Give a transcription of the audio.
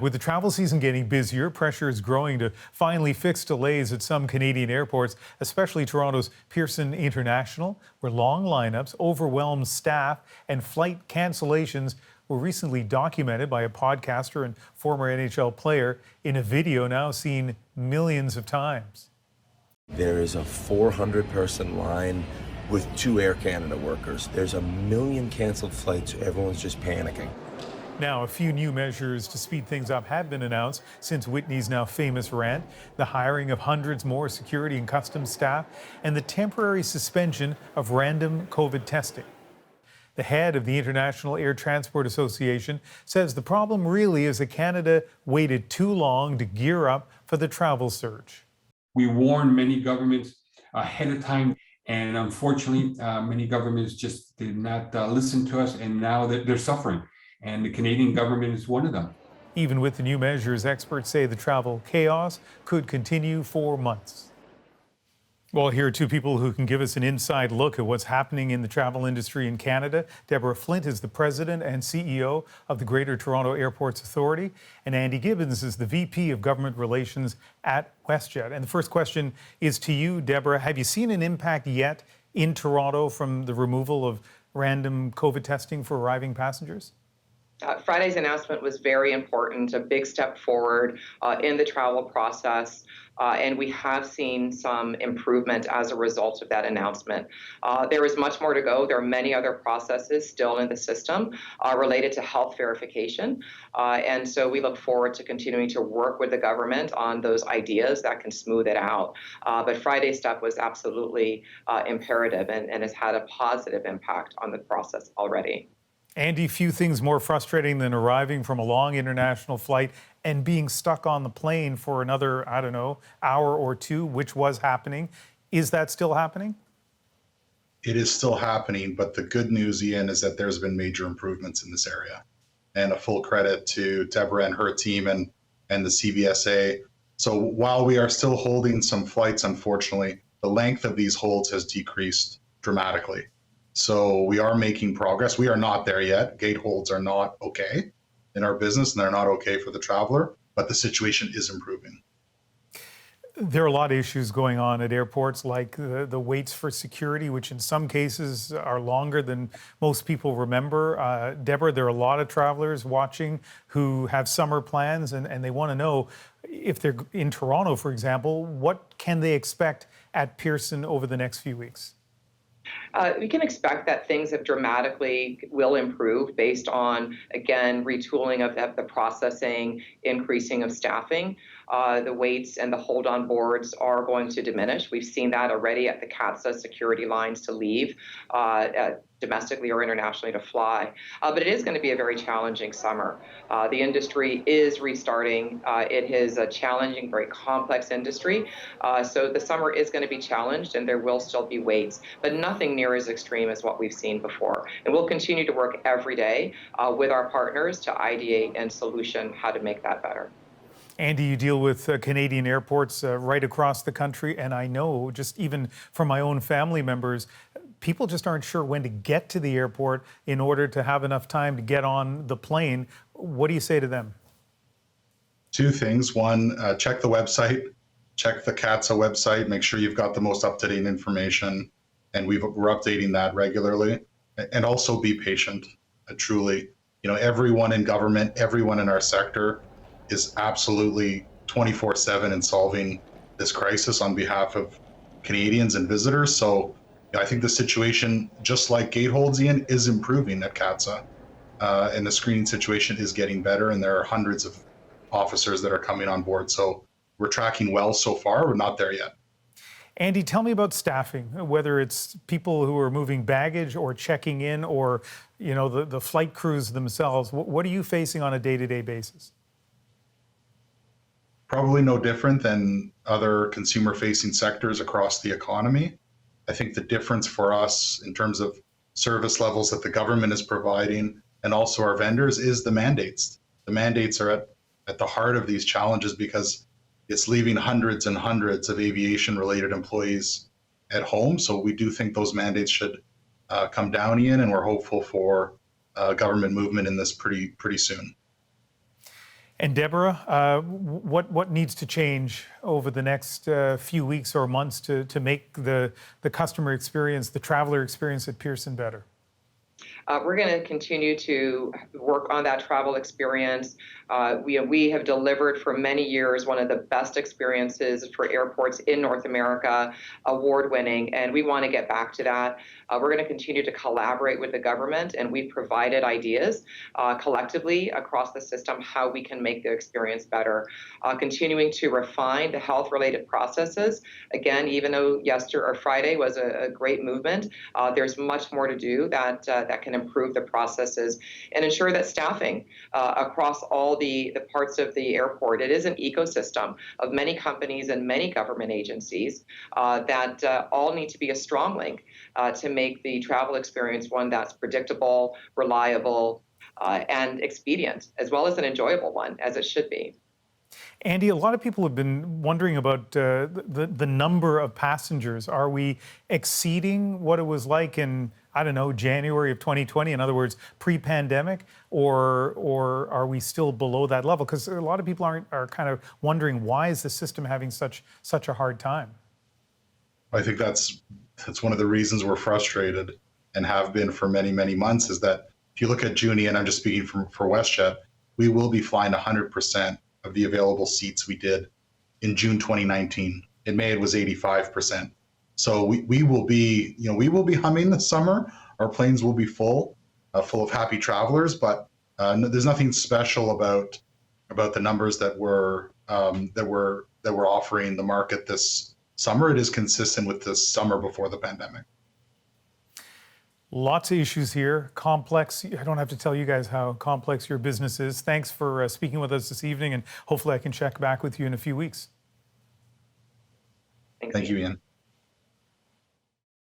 With the travel season getting busier, pressure is growing to finally fix delays at some Canadian airports, especially Toronto's Pearson International, where long lineups, overwhelmed staff, and flight cancellations were recently documented by a podcaster and former NHL player in a video now seen millions of times. There is a 400-person line with 2 Air Canada workers. There's a million canceled flights. Everyone's just panicking. Now, a few new measures to speed things up have been announced since Whitney's now famous rant: the hiring of hundreds more security and customs staff, and the temporary suspension of random COVID testing. The head of the International Air Transport Association says the problem really is that Canada waited too long to gear up for the travel surge. We warned many governments ahead of time, and unfortunately, many governments just did not listen to us, and now they're suffering. And the Canadian government is one of them. Even with the new measures, experts say the travel chaos could continue for months. Well, here are 2 people who can give us an inside look at what's happening in the travel industry in Canada. Deborah Flint is the president and CEO of the Greater Toronto Airports Authority, and Andy Gibbons is the VP of Government Relations at Westjet. And the first question is to you, Deborah. Have you seen an impact yet in Toronto from the removal of random COVID testing for arriving passengers? Friday's announcement was very important, a big step forward in the travel process, and we have seen some improvement as a result of that announcement. There is much more to go. There are many other processes still in the system related to health verification, and so we look forward to continuing to work with the government on those ideas that can smooth it out. But Friday's step was absolutely imperative and has had a positive impact on the process already. Andy, few things more frustrating than arriving from a long international flight and being stuck on the plane for another, hour or 2, which was happening. Is that still happening? It is still happening, but the good news, Ian, is that there's been major improvements in this area. And a full credit to Deborah and her team and the CVSA. So while we are still holding some flights, unfortunately, the length of these holds has decreased dramatically. So we are making progress. We are not there yet. Gate holds are not okay in our business, and they're not okay for the traveler, but the situation is improving. There are a lot of issues going on at airports, like the waits for security, which in some cases are longer than most people remember. Deborah, there are a lot of travelers watching who have summer plans, and they want to know if they're in Toronto, for example, what can they expect at Pearson over the next few weeks? We can expect that things have dramatically will improve based on, again, retooling of the processing, increasing of staffing. The waits and the hold on boards are going to diminish. We've seen that already at the CATSA security lines to leave domestically or internationally to fly. But it is going to be a very challenging summer. The industry is restarting. It is a challenging, very complex industry. So the summer is going to be challenged, and there will still be waits, but nothing near as extreme as what we've seen before. And we'll continue to work every day with our partners to ideate and solution how to make that better. Andy, you deal with Canadian airports right across the country, and I know, just even from my own family members, people just aren't sure when to get to the airport in order to have enough time to get on the plane. What do you say to them? 2 things. One, check the website, check the CATSA website, make sure you've got the most up-to-date information, and we're updating that regularly. And also be patient, truly. Everyone in government, everyone in our sector is absolutely 24/7 in solving this crisis on behalf of Canadians and visitors. So I think the situation, just like gate holds, Ian, is improving at CATSA, and the screening situation is getting better, and there are hundreds of officers that are coming on board. So we're tracking well so far. We're not there yet. Andy, tell me about staffing, whether it's people who are moving baggage or checking in, or the flight crews themselves. What are you facing on a day-to-day basis? Probably no different than other consumer-facing sectors across the economy. I think the difference for us in terms of service levels that the government is providing and also our vendors is the mandates. The mandates are at the heart of these challenges because it's leaving hundreds and hundreds of aviation-related employees at home. So we do think those mandates should come down, Ian, and we're hopeful for government movement in this pretty soon. And Deborah, what needs to change over the next few weeks or months to make the customer experience, the traveler experience at Pearson better? We're going to continue to work on that travel experience. We have delivered for many years one of the best experiences for airports in North America, award-winning, and we want to get back to that. We're going to continue to collaborate with the government, and we've provided ideas collectively across the system how we can make the experience better. Continuing to refine the health-related processes. Again, even though yesterday or Friday was a great movement, there's much more to do that can improve the processes and ensure that staffing across all the parts of the airport, it is an ecosystem of many companies and many government agencies that all need to be a strong link to make the travel experience one that's predictable, reliable, and expedient, as well as an enjoyable one, as it should be. Andy, a lot of people have been wondering about the number of passengers. Are we exceeding what it was like in, I don't know, January of 2020, in other words, pre-pandemic, or are we still below that level? Because a lot of people are kind of wondering, why is the system having such a hard time? I think that's one of the reasons we're frustrated and have been for many, many months, is that if you look at June, and I'm just speaking for Westjet, we will be flying 100% of the available seats we did in June 2019. In May, it was 85%. So we will be, we will be humming this summer. Our planes will be full of happy travelers, but there's nothing special about the numbers that we're offering the market this summer. It is consistent with the summer before the pandemic. Lots of issues here, complex. I don't have to tell you guys how complex your business is. Thanks for speaking with us this evening, and hopefully I can check back with you in a few weeks. Thank you, Ian.